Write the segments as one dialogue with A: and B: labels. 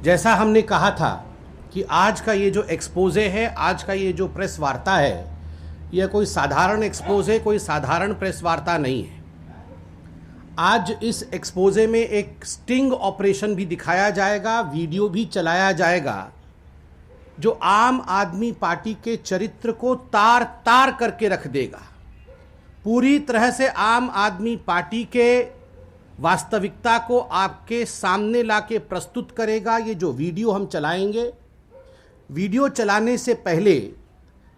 A: जैसा हमने कहा था कि आज का ये जो एक्सपोजे है, आज का ये जो प्रेस वार्ता है, यह कोई साधारण एक्सपोजे, कोई साधारण प्रेस वार्ता नहीं है। आज इस एक्सपोजे में एक स्टिंग ऑपरेशन भी दिखाया जाएगा, वीडियो भी चलाया जाएगा, जो आम आदमी पार्टी के चरित्र को तार तार करके रख देगा। पूरी तरह से आम आदमी पार्टी के वास्तविकता को आपके सामने लाके प्रस्तुत करेगा। ये जो वीडियो हम चलाएंगे, वीडियो चलाने से पहले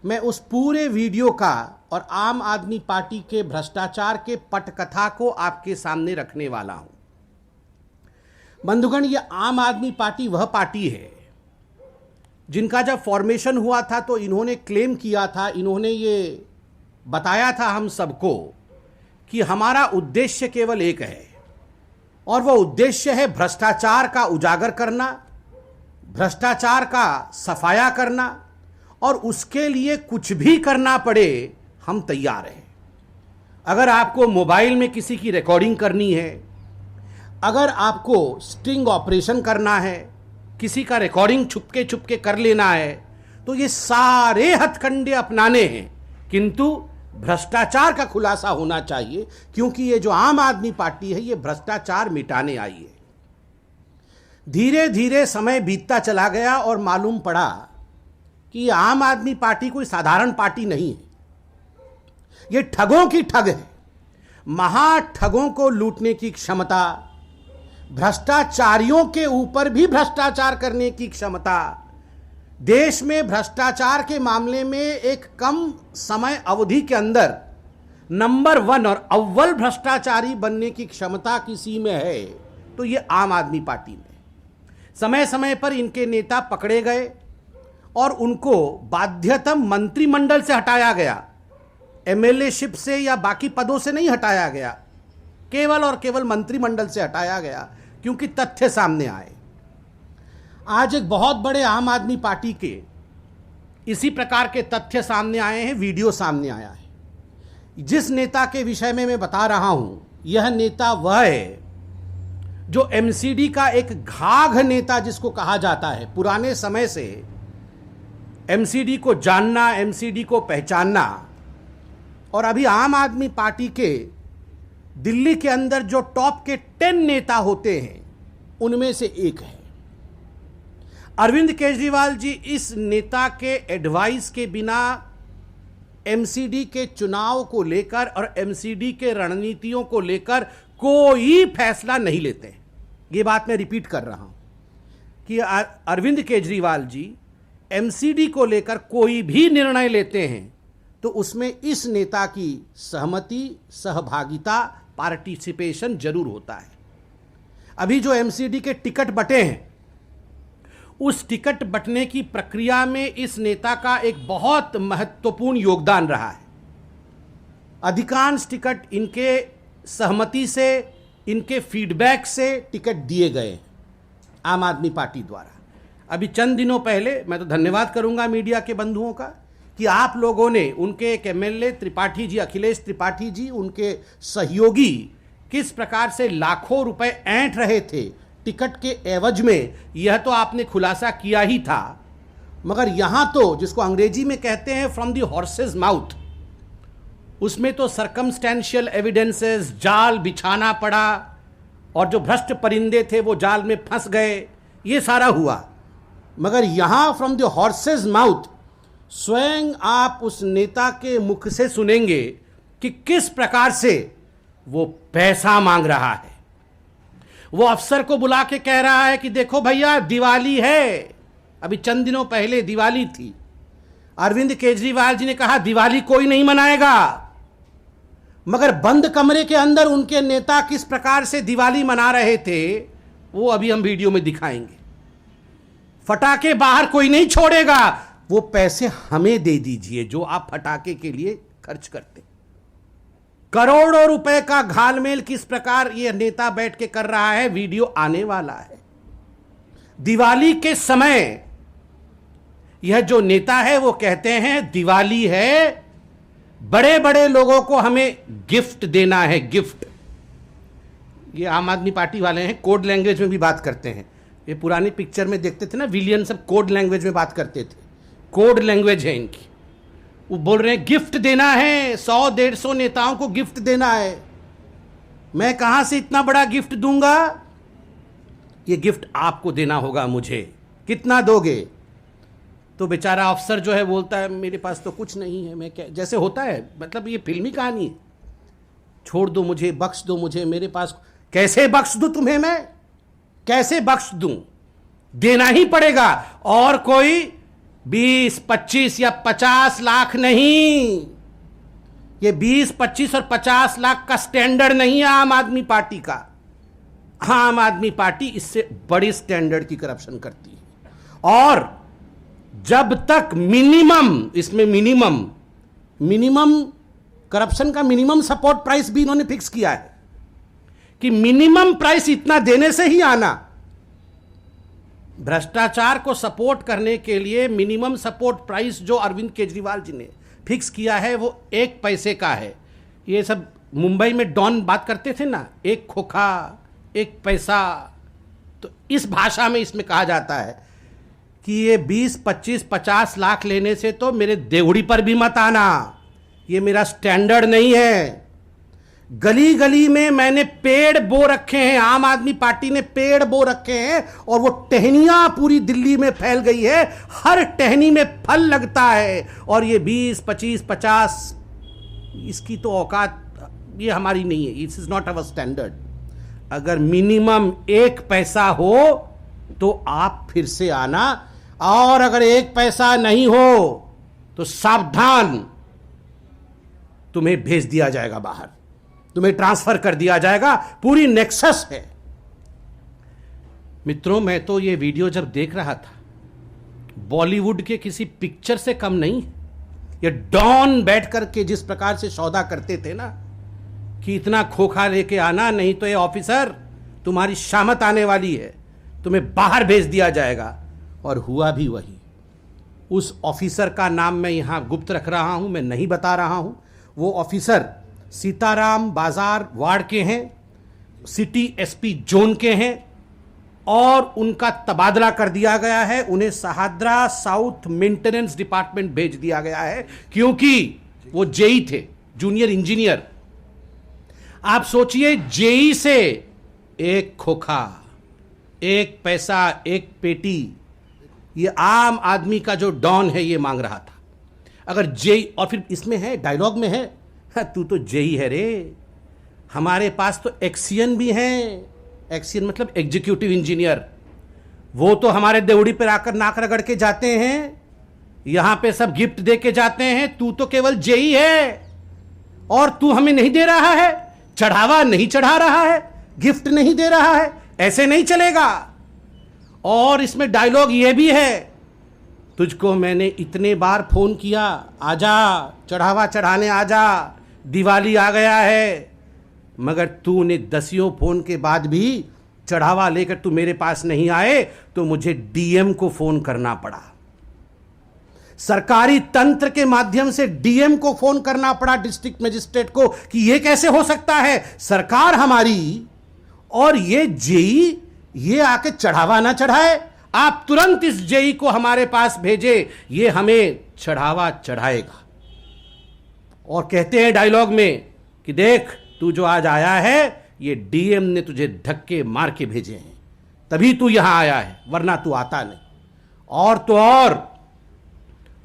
A: मैं उस पूरे वीडियो का और आम आदमी पार्टी के भ्रष्टाचार के पटकथा को आपके सामने रखने वाला हूं। बंधुगण, ये आम आदमी पार्टी वह पार्टी है जिनका जब फॉर्मेशन हुआ था तो इन्होंने क्लेम किया था, इन्होंने ये बताया था हम सबको कि हमारा उद्देश्य केवल एक है, और वह उद्देश्य है भ्रष्टाचार का उजागर करना, भ्रष्टाचार का सफाया करना, और उसके लिए कुछ भी करना पड़े हम तैयार हैं। अगर आपको मोबाइल में किसी की रिकॉर्डिंग करनी है, अगर आपको स्टिंग ऑपरेशन करना है, किसी का रिकॉर्डिंग छुपके कर लेना है, तो ये सारे हथकंडे अपनाने हैं, किंतु भ्रष्टाचार का खुलासा होना चाहिए, क्योंकि ये जो आम आदमी पार्टी है ये भ्रष्टाचार मिटाने आई है। धीरे धीरे समय बीतता चला गया और मालूम पड़ा कि आम आदमी पार्टी कोई साधारण पार्टी नहीं है, ये ठगों की ठग है। महाठगों को लूटने की क्षमता, भ्रष्टाचारियों के ऊपर भी भ्रष्टाचार करने की क्षमता, देश में भ्रष्टाचार के मामले में एक कम समय अवधि के अंदर नंबर 1 और अव्वल भ्रष्टाचारी बनने की क्षमता किसी में है तो ये आम आदमी पार्टी में। समय समय पर इनके नेता पकड़े गए और उनको बाध्यतम मंत्रिमंडल से हटाया गया, एमएलए-शिप से या बाकी पदों से नहीं हटाया गया, केवल और केवल मंत्रिमंडल से हटाया गया, क्योंकि तथ्य सामने आए। आज एक बहुत बड़े आम आदमी पार्टी के इसी प्रकार के तथ्य सामने आए हैं, वीडियो सामने आया है। जिस नेता के विषय में मैं बता रहा हूं, यह नेता वह है जो एमसीडी का एक घाघ नेता जिसको कहा जाता है। पुराने समय से एमसीडी को जानना, एमसीडी को पहचानना, और अभी आम आदमी पार्टी के दिल्ली के अंदर जो टॉप के 10 नेता होते हैं उनमें से एक है। अरविंद केजरीवाल जी इस नेता के एडवाइस के बिना एमसीडी के चुनाव को लेकर और एमसीडी के रणनीतियों को लेकर कोई फैसला नहीं लेते। ये बात मैं रिपीट कर रहा हूं कि अरविंद केजरीवाल जी एमसीडी को लेकर कोई भी निर्णय लेते हैं तो उसमें इस नेता की सहमति, सहभागिता, पार्टिसिपेशन जरूर होता है। अभी जो एमसीडी के टिकट बटे हैं, उस टिकट बंटने की प्रक्रिया में इस नेता का एक बहुत महत्वपूर्ण योगदान रहा है। अधिकांश टिकट इनके सहमति से, इनके फीडबैक से टिकट दिए गए आम आदमी पार्टी द्वारा। अभी चंद दिनों पहले, मैं तो धन्यवाद करूंगा मीडिया के बंधुओं का कि आप लोगों ने उनके एक एमएलए त्रिपाठी जी, अखिलेश त्रिपाठी जी, उनके सहयोगी किस प्रकार से लाखों रुपए ऐंठ रहे थे टिकट के एवज में, यह तो आपने खुलासा किया ही था। मगर यहां तो जिसको अंग्रेजी में कहते हैं फ्रॉम द हॉर्सेस माउथ, उसमें तो सर्कमस्टेंशियल एविडेंसेस, जाल बिछाना पड़ा, और जो भ्रष्ट परिंदे थे वो जाल में फंस गए, ये सारा हुआ। मगर यहां फ्रॉम द हॉर्सेस माउथ स्वयं आप उस नेता के मुख से सुनेंगे कि किस प्रकार से वो पैसा मांग रहा है। वो अफसर को बुला के कह रहा है कि देखो भैया, दिवाली है, अभी चंद दिनों पहले दिवाली थी। अरविंद केजरीवाल जी ने कहा दिवाली कोई नहीं मनाएगा, मगर बंद कमरे के अंदर उनके नेता किस प्रकार से दिवाली मना रहे थे वो अभी हम वीडियो में दिखाएंगे। फटाके बाहर कोई नहीं छोड़ेगा, वो पैसे हमें दे दीजिए जो आप फटाके के लिए खर्च करते। करोड़ों रुपए का घालमेल किस प्रकार ये नेता बैठ के कर रहा है, वीडियो आने वाला है। दिवाली के समय यह जो नेता है वो कहते हैं दिवाली है, बड़े बड़े लोगों को हमें गिफ्ट देना है, गिफ्ट। ये आम आदमी पार्टी वाले हैं, कोड लैंग्वेज में भी बात करते हैं। ये पुरानी पिक्चर में देखते थे ना, विलियन सब कोड लैंग्वेज में बात करते थे, कोड लैंग्वेज है इनकी। वो बोल रहे हैं गिफ्ट देना है, 100-150 नेताओं को गिफ्ट देना है। मैं कहां से इतना बड़ा गिफ्ट दूंगा? ये गिफ्ट आपको देना होगा मुझे। कितना दोगे? तो बेचारा अफसर जो है बोलता है मेरे पास तो कुछ नहीं है, मैं क्या, जैसे होता है, मतलब ये फिल्मी कहानी है, छोड़ दो मुझे, बख्श दो मुझे, मेरे पास। कैसे बख्श दूं तुम्हें मैं? कैसे बख्श दूं? देना ही पड़ेगा। और कोई 20, 25 या 50 लाख नहीं। ये 20, 25 और 50 लाख का स्टैंडर्ड नहीं है आम आदमी पार्टी का। आम आदमी पार्टी इससे बड़े स्टैंडर्ड की करप्शन करती है। और जब तक मिनिमम, इसमें मिनिमम करप्शन का मिनिमम सपोर्ट प्राइस भी इन्होंने फिक्स किया है कि मिनिमम प्राइस इतना देने से ही आना। भ्रष्टाचार को सपोर्ट करने के लिए मिनिमम सपोर्ट प्राइस जो अरविंद केजरीवाल जी ने फिक्स किया है वो 1 पैसे का है। ये सब मुंबई में डॉन बात करते थे ना, 1 खोखा 1 पैसा। तो इस भाषा में इसमें कहा जाता है कि ये 20, 25, 50 लाख लेने से तो मेरे देवड़ी पर भी मत आना, ये मेरा स्टैंडर्ड नहीं है। गली गली में मैंने पेड़ बो रखे हैं, आम आदमी पार्टी ने पेड़ बो रखे हैं, और वो टहनियां पूरी दिल्ली में फैल गई है। हर टहनी में फल लगता है। और ये 20, 25, 50, इसकी तो औकात ये हमारी नहीं है। It's is not our standard. अगर मिनिमम 1 पैसा हो तो आप फिर से आना, और अगर 1 पैसा नहीं हो तो सावधान, तुम्हें भेज दिया जाएगा बाहर, तुम्हें ट्रांसफर कर दिया जाएगा। पूरी नेक्सस है। मित्रों, मैं तो ये वीडियो जब देख रहा था, बॉलीवुड के किसी पिक्चर से कम नहीं। ये डॉन बैठ करके जिस प्रकार से सौदा करते थे ना कि इतना खोखा लेके आना, नहीं तो ये ऑफिसर तुम्हारी शामत आने वाली है, तुम्हें बाहर भेज दिया जाएगा। और हुआ भी वही। उस ऑफिसर का नाम मैं यहां गुप्त रख रहा हूं, मैं नहीं बता रहा हूं। वो ऑफिसर सीताराम बाजार वार्ड के हैं, सिटी एसपी जोन के हैं, और उनका तबादला कर दिया गया है। उन्हें सहाद्रा साउथ मेंटेनेंस डिपार्टमेंट भेज दिया गया है, क्योंकि वो जेई थे, जूनियर इंजीनियर। आप सोचिए, जेई से 1 खोखा, 1 पैसा, 1 पेटी, ये आम आदमी का जो डॉन है ये मांग रहा था। अगर जेई, और फिर इसमें है, डायलॉग में है, तू तो जेई है रे, हमारे पास तो एक्सियन भी है। एक्सियन मतलब एग्जीक्यूटिव इंजीनियर। वो तो हमारे देवड़ी पर आकर नाक रगड़ के जाते हैं, यहां पे सब गिफ्ट दे के जाते हैं। तू तो केवल जेई है, और तू हमें नहीं दे रहा है, चढ़ावा नहीं चढ़ा रहा है, गिफ्ट नहीं दे रहा है। ऐसे नहीं चलेगा। और इसमें डायलॉग ये भी है, तुझको मैंने इतने बार फोन किया, आजा चढ़ावा चढ़ाने आजा, दिवाली आ गया है, मगर तूने 10 फोन के बाद भी चढ़ावा लेकर तू मेरे पास नहीं आए, तो मुझे डीएम को फोन करना पड़ा। सरकारी तंत्र के माध्यम से डीएम को फोन करना पड़ा, डिस्ट्रिक्ट मजिस्ट्रेट को, कि यह कैसे हो सकता है, सरकार हमारी और ये जेई ये आके चढ़ावा ना चढ़ाए। आप तुरंत इस जेई को हमारे पास भेजे, ये हमें चढ़ावा चढ़ाएगा। और कहते हैं डायलॉग में कि देख, तू जो आज आया है, ये डीएम ने तुझे धक्के मार के भेजे हैं, तभी तू यहां आया है, वरना तू आता नहीं। और तो और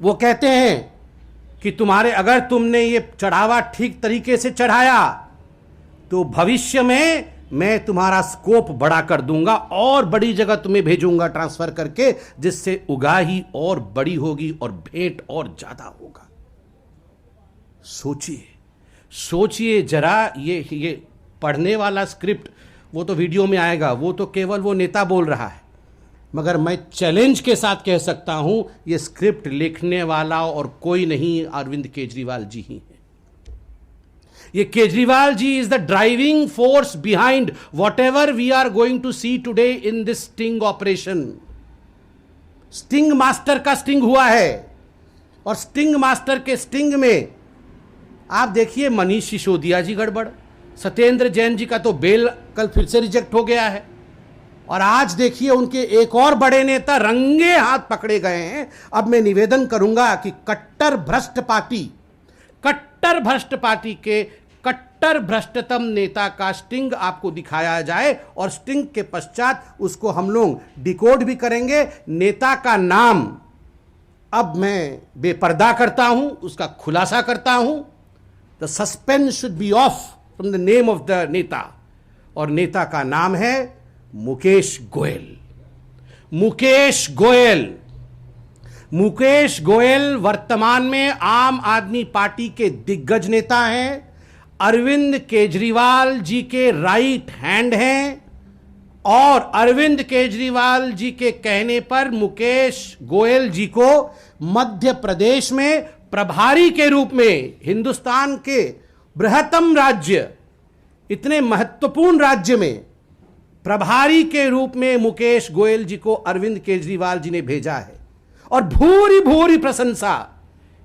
A: वो कहते हैं कि तुम्हारे, अगर तुमने ये चढ़ावा ठीक तरीके से चढ़ाया तो भविष्य में मैं तुम्हारा स्कोप बड़ा कर दूंगा और बड़ी जगह तुम्हें भेजूंगा ट्रांसफर करके, जिससे उगाही और बड़ी होगी और भेंट और ज्यादा होगा। सोचिए, सोचिए जरा। ये पढ़ने वाला स्क्रिप्ट वो तो वीडियो में आएगा, वो तो केवल वो नेता बोल रहा है, मगर मैं चैलेंज के साथ कह सकता हूं, ये स्क्रिप्ट लिखने वाला और कोई नहीं, अरविंद केजरीवाल जी ही है। ये Kejriwal ji is the driving force behind whatever we are going to see today in this sting operation. Sting master का स्टिंग हुआ है, और स्टिंग मास्टर के स्टिंग में आप देखिए मनीष सिसोदिया जी गड़बड़, सत्येंद्र जैन जी का तो बेल कल फिर से रिजेक्ट हो गया है। और आज देखिए उनके एक और बड़े नेता रंगे हाथ पकड़े गए हैं। अब मैं निवेदन करूंगा कि कट्टर भ्रष्ट पार्टी के कट्टर भ्रष्टतम नेता का स्टिंग आपको दिखाया जाए और स्टिंग के पश्चात उसको हम लोग डिकोड भी करेंगे। नेता का नाम अब मैं बेपर्दा करता हूं, उसका खुलासा करता हूं। The suspense should be of from the name of the नेता, और नेता का नाम है मुकेश गोयल। मुकेश गोयल वर्तमान में आम आदमी पार्टी के दिग्गज नेता हैं, अरविंद केजरीवाल जी के राइट हैंड हैं, और अरविंद केजरीवाल जी के कहने पर मुकेश गोयल जी को मध्य प्रदेश में प्रभारी के रूप में, हिंदुस्तान के बृहत्तम राज्य, इतने महत्वपूर्ण राज्य में प्रभारी के रूप में मुकेश गोयल जी को अरविंद केजरीवाल जी ने भेजा है। और भूरी भूरी प्रशंसा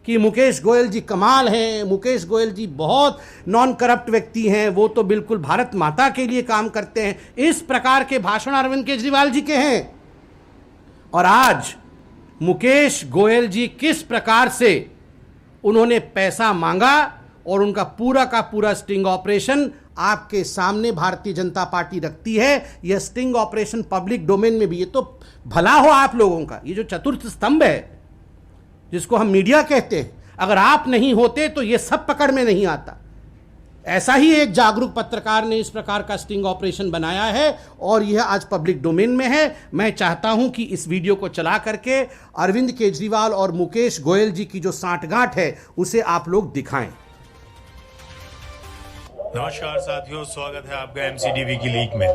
A: कि मुकेश गोयल जी कमाल हैं, मुकेश गोयल जी बहुत नॉन करप्ट व्यक्ति हैं, वो तो बिल्कुल भारत माता के लिए काम करते हैं। इस प्रकार के भाषण अरविंद केजरीवाल जी के हैं। और आज मुकेश गोयल जी किस प्रकार से उन्होंने पैसा मांगा और उनका पूरा का पूरा स्टिंग ऑपरेशन आपके सामने भारतीय जनता पार्टी रखती है। यह स्टिंग ऑपरेशन पब्लिक डोमेन में भी, ये तो भला हो आप लोगों का, ये जो चतुर्थ स्तंभ है जिसको हम मीडिया कहते हैं, अगर आप नहीं होते तो ये सब पकड़ में नहीं आता। ऐसा ही एक जागरूक पत्रकार ने इस प्रकार का स्टिंग ऑपरेशन बनाया है और यह आज पब्लिक डोमेन में है। मैं चाहता हूं कि इस वीडियो को चला करके अरविंद केजरीवाल और मुकेश गोयल जी की जो सांठगांठ है उसे आप लोग दिखाएं।
B: नमस्कार साथियों, स्वागत है आपका एमसीडीवी की लीक में।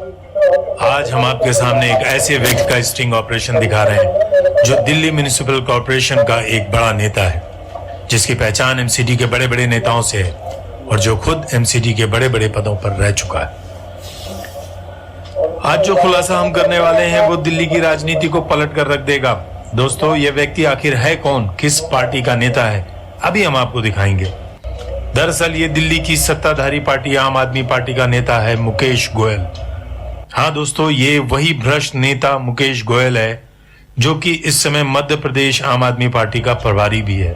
B: आज हम आपके सामने एक ऐसे व्यक्ति का स्टिंग ऑपरेशन दिखा रहे हैं जो दिल्ली म्युनिसिपल कॉर्पोरेशन का एक बड़ा नेता है, जिसकी पहचान एमसीडी के बड़े बड़े नेताओं से है और जो खुद एमसीडी के बड़े बड़े पदों पर रह चुका है। आज जो खुलासा हम करने वाले हैं वो दिल्ली की राजनीति को पलट कर रख देगा। दोस्तों, ये व्यक्ति आखिर है कौन, किस पार्टी का नेता है, अभी हम आपको दिखाएंगे। दरअसल ये दिल्ली की सत्ताधारी पार्टी आम आदमी पार्टी का नेता है मुकेश गोयल। हाँ दोस्तों, ये वही भ्रष्ट नेता मुकेश गोयल है जो कि इस समय मध्य प्रदेश आम आदमी पार्टी का प्रभारी भी है।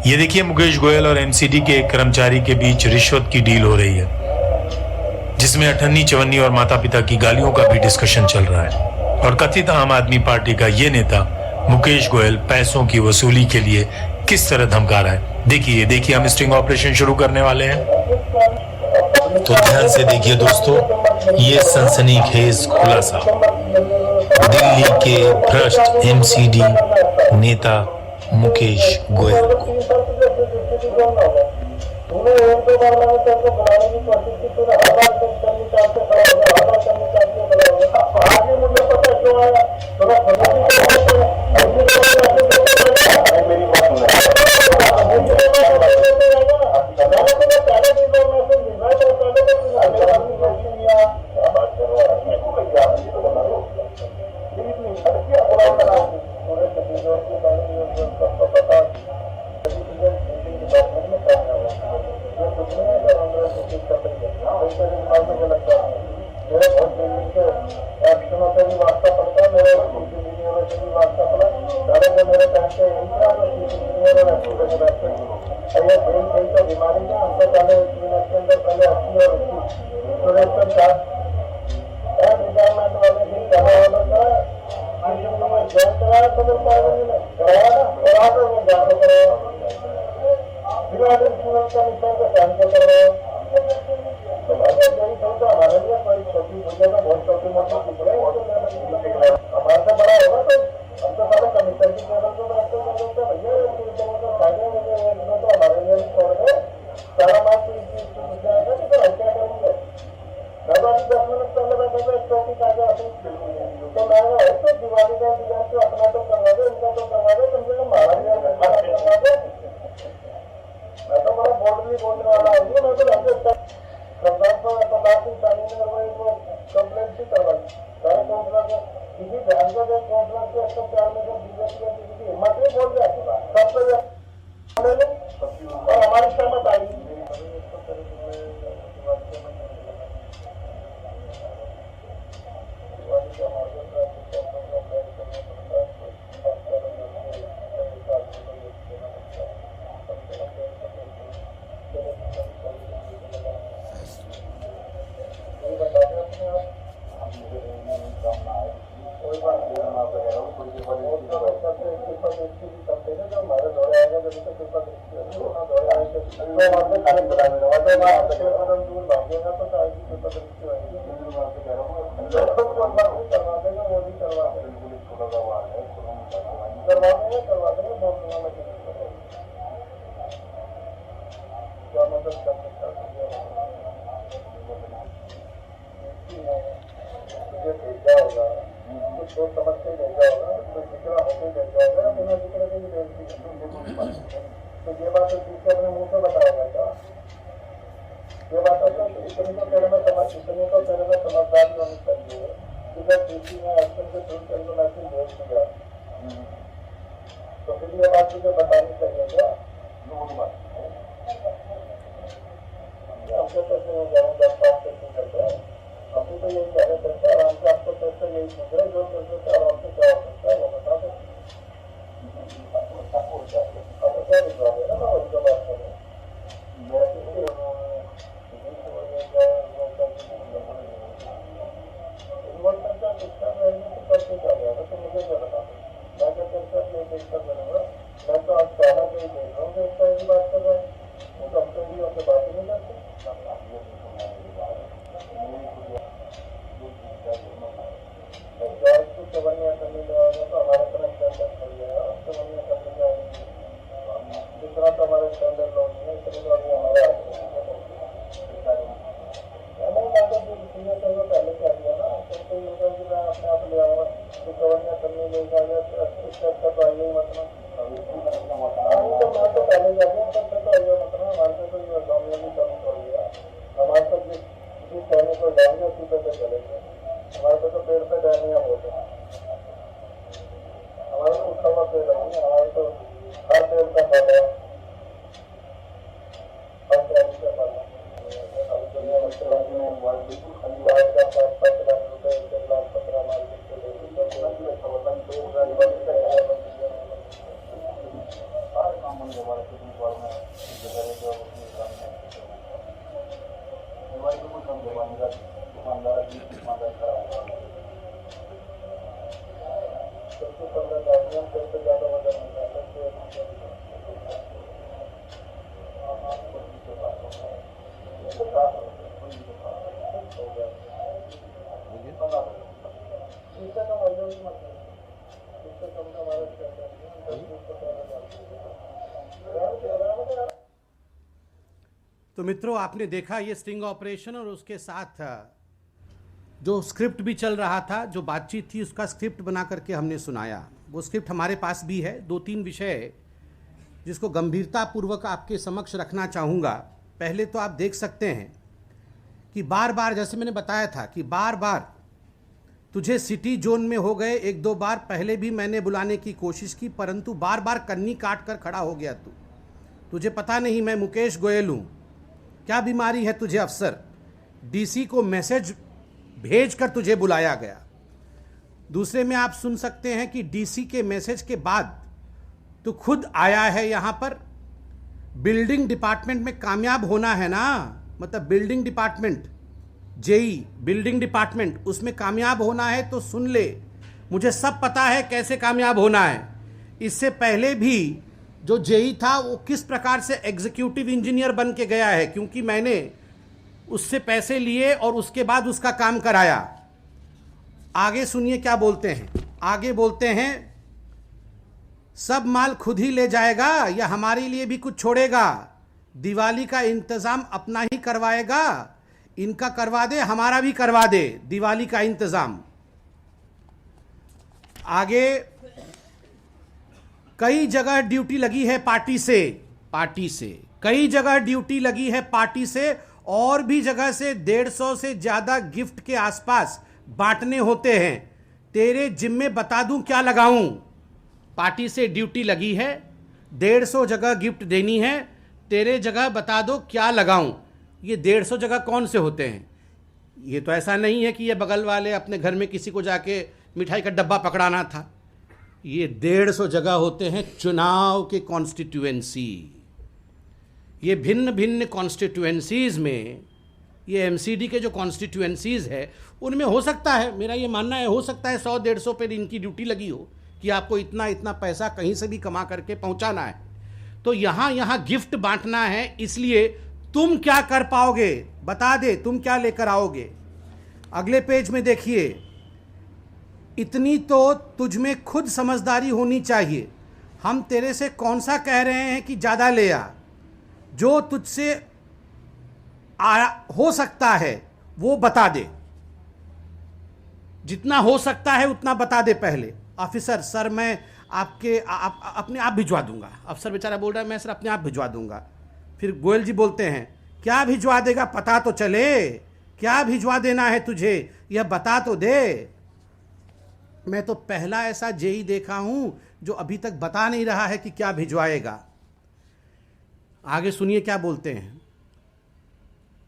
B: ये देखिए, मुकेश गोयल और एमसीडी के एक कर्मचारी के बीच रिश्वत की डील हो रही है, जिसमें अठन्नी चवन्नी और माता पिता की गालियों का भी डिस्कशन चल रहा है। और कथित आम आदमी पार्टी का ये नेता मुकेश गोयल पैसों की वसूली के लिए किस तरह धमका रहा है। देखिए हम स्टिंग ऑपरेशन शुरू करने वाले हैं, तो ध्यान से देखिए दोस्तों, ये सनसनीखेज खुलासा दिल्ली के भ्रष्ट एमसीडी नेता मुकेश गोयल को।
A: तो मित्रों, आपने देखा ये स्टिंग ऑपरेशन और उसके साथ जो स्क्रिप्ट भी चल रहा था, जो बातचीत थी उसका स्क्रिप्ट बना करके हमने सुनाया। वो स्क्रिप्ट हमारे पास भी है। 2-3 विषय जिसको गंभीरतापूर्वक आपके समक्ष रखना चाहूँगा। पहले तो आप देख सकते हैं कि बार बार, जैसे मैंने बताया था कि बार बार तुझे सिटी जोन में हो गए 1-2 बार पहले भी मैंने बुलाने की कोशिश की, परंतु बार बार कन्नी काट कर खड़ा हो गया तू। तुझे पता नहीं मैं मुकेश गोयल हूँ, क्या बीमारी है तुझे अफसर? डीसी को मैसेज भेज कर तुझे बुलाया गया। दूसरे में आप सुन सकते हैं कि डीसी के मैसेज के बाद तू खुद आया है यहाँ पर। बिल्डिंग डिपार्टमेंट में कामयाब होना है ना, मतलब building department, JE building department, उसमें कामयाब होना है तो सुन ले, मुझे सब पता है कैसे कामयाब होना है। इससे पहले भी जो जेई था वो किस प्रकार से एग्जीक्यूटिव इंजीनियर बन के गया है, क्योंकि मैंने उससे पैसे लिए और उसके बाद उसका काम कराया। आगे सुनिए क्या बोलते हैं। आगे बोलते हैं, सब माल खुद ही ले जाएगा या हमारे लिए भी कुछ छोड़ेगा? दिवाली का इंतजाम अपना ही करवाएगा? इनका करवा दे, हमारा भी करवा दे दिवाली का इंतजाम। आगे, कई जगह ड्यूटी लगी है पार्टी से कई जगह ड्यूटी लगी है पार्टी से, और भी जगह से 150 से ज्यादा गिफ्ट के आसपास बांटने होते हैं। तेरे जिम्मे बता दूं क्या लगाऊं? पार्टी से ड्यूटी लगी है, 150 जगह गिफ्ट देनी है, तेरे जगह बता दो क्या लगाऊं? ये 150 जगह कौन से होते हैं? ये तो ऐसा नहीं है कि ये बगल वाले अपने घर में किसी को जाके मिठाई का डब्बा पकड़ाना था। ये 150 जगह होते हैं चुनाव के कॉन्स्टिट्यूएंसी। ये भिन्न भिन्न कॉन्स्टिट्यूएंसीज में, ये एमसीडी के जो कॉन्स्टिट्यूएंसीज है उनमें हो सकता है, मेरा ये मानना है, हो सकता है 100-150 पे इनकी ड्यूटी लगी हो कि आपको इतना इतना पैसा कहीं से भी कमा करके पहुंचाना है। तो यहां यहां गिफ्ट बांटना है, इसलिए तुम क्या कर पाओगे बता दे, तुम क्या लेकर आओगे। अगले पेज में देखिए, इतनी तो तुझ में खुद समझदारी होनी चाहिए। हम तेरे से कौन सा कह रहे हैं कि ज़्यादा ले आ, जो तुझसे हो सकता है वो बता दे, जितना हो सकता है उतना बता दे पहले। ऑफिसर सर मैं आपके अपने आप भिजवा दूंगा। अफसर बेचारा बोल रहा है मैं सर अपने आप भिजवा दूंगा। फिर गोयल जी बोलते हैं क्या भिजवा देगा, पता तो चले, क्या भिजवा देना है तुझे, यह बता तो दे। मैं तो पहला ऐसा जेई देखा हूं जो अभी तक बता नहीं रहा है कि क्या भिजवाएगा। आगे सुनिए क्या बोलते हैं।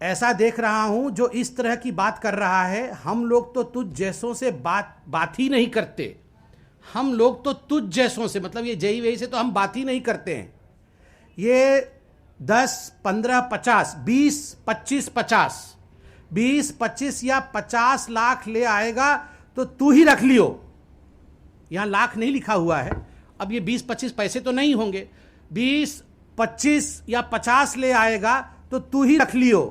A: ऐसा देख रहा हूं जो इस तरह की बात कर रहा है। हम लोग तो तुझ जैसों से बात ही नहीं करते। हम लोग तो तुझ जैसों से, मतलब ये जेई वेई से तो हम बात ही नहीं करते हैं। ये 10, 15, 50, 20, 25, 50, 20, 25 या 50 लाख ले आएगा तो तू ही रख लियो। यहां लाख नहीं लिखा हुआ है। अब ये 20, 25 पैसे तो नहीं होंगे। 20, 25 या 50 ले आएगा तो तू ही रख लियो।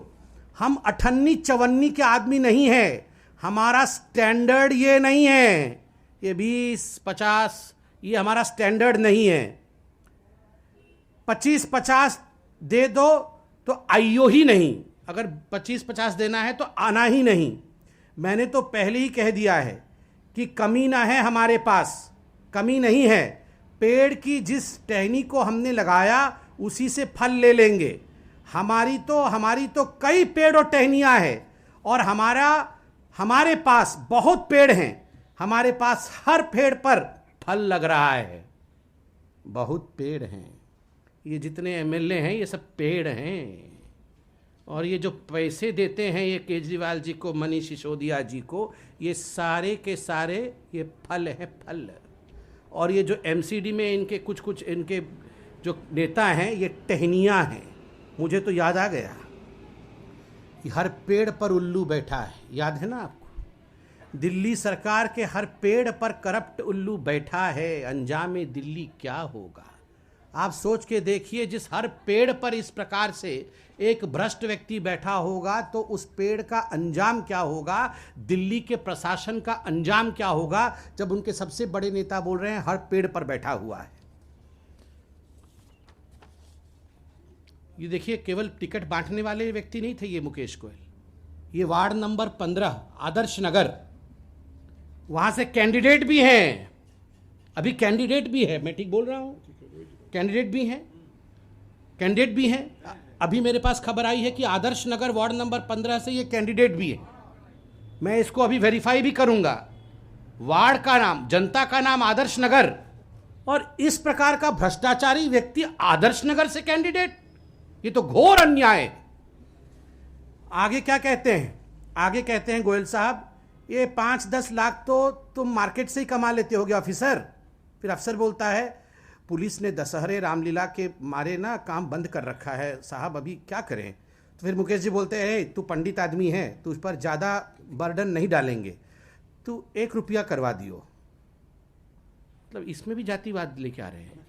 A: हम 58 54 के आदमी नहीं है। हमारा स्टैंडर्ड ये नहीं है। ये 20, 50 ये हमारा स्टैंडर्ड नहीं है। 25, 50 दे दो तो आइयो ही नहीं। अगर 25, 50 देना है तो आना ही नहीं। मैंने तो पहले ही कह दिया है कि कमी ना है हमारे पास, कमी नहीं है। पेड़ की जिस टहनी को हमने लगाया उसी से फल ले लेंगे। हमारी तो कई पेड़ और टहनियाँ हैं और हमारे पास बहुत पेड़ हैं। हमारे पास हर पेड़ पर फल लग रहा है। बहुत पेड़ हैं। ये जितने एमएलए हैं ये सब पेड़ हैं। और ये जो पैसे देते हैं ये केजरीवाल जी को, मनीष सिसोदिया जी को, ये सारे के सारे ये फल हैं, फल। और ये जो एमसीडी में इनके कुछ इनके जो नेता हैं ये टहनियाँ हैं। मुझे तो याद आ गया कि हर पेड़ पर उल्लू बैठा है, याद है ना आपको। दिल्ली सरकार के हर पेड़ पर करप्ट उल्लू बैठा है। अंजाम दिल्ली क्या होगा आप सोच के देखिए। जिस हर पेड़ पर इस प्रकार से एक भ्रष्ट व्यक्ति बैठा होगा तो उस पेड़ का अंजाम क्या होगा, दिल्ली के प्रशासन का अंजाम क्या होगा, जब उनके सबसे बड़े नेता बोल रहे हैं हर पेड़ पर बैठा हुआ है। ये देखिए, केवल टिकट बांटने वाले व्यक्ति नहीं थे ये मुकेश गोयल। ये वार्ड नंबर 15 आदर्श नगर, वहां से कैंडिडेट भी हैं। अभी कैंडिडेट भी है, मैं ठीक बोल रहा हूं, कैंडिडेट भी हैं। अभी मेरे पास खबर आई है कि आदर्श नगर वार्ड नंबर 15 से ये कैंडिडेट भी है। मैं इसको अभी वेरीफाई भी करूंगा। वार्ड का नाम, जनता का नाम आदर्श नगर, और इस प्रकार का भ्रष्टाचारी व्यक्ति आदर्श नगर से कैंडिडेट, ये तो घोर अन्याय है। आगे क्या कहते हैं? आगे कहते हैं गोयल साहब, ये 5-10 लाख तो तुम मार्केट से ही कमा लेते होगे ऑफिसर। फिर अफसर बोलता है पुलिस ने दशहरे रामलीला के मारे ना काम बंद कर रखा है साहब, अभी क्या करें। तो फिर मुकेश जी बोलते हैं तू पंडित आदमी है, तू उस पर ज़्यादा बर्डन नहीं डालेंगे, तू 1 रुपया करवा दियो। मतलब इसमें भी जातिवाद लेके आ रहे हैं।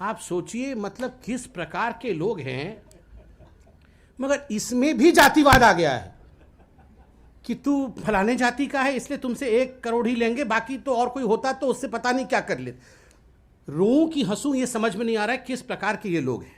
A: आप सोचिए मतलब किस प्रकार के लोग हैं। मगर इसमें भी जातिवाद आ गया है कि तू फलाने जाति का है इसलिए तुमसे 1 करोड़ ही लेंगे, बाकी तो और कोई होता तो उससे पता नहीं क्या कर लेते। रोऊं की हंसूं ये समझ में नहीं आ रहा है किस प्रकार के ये लोग हैं।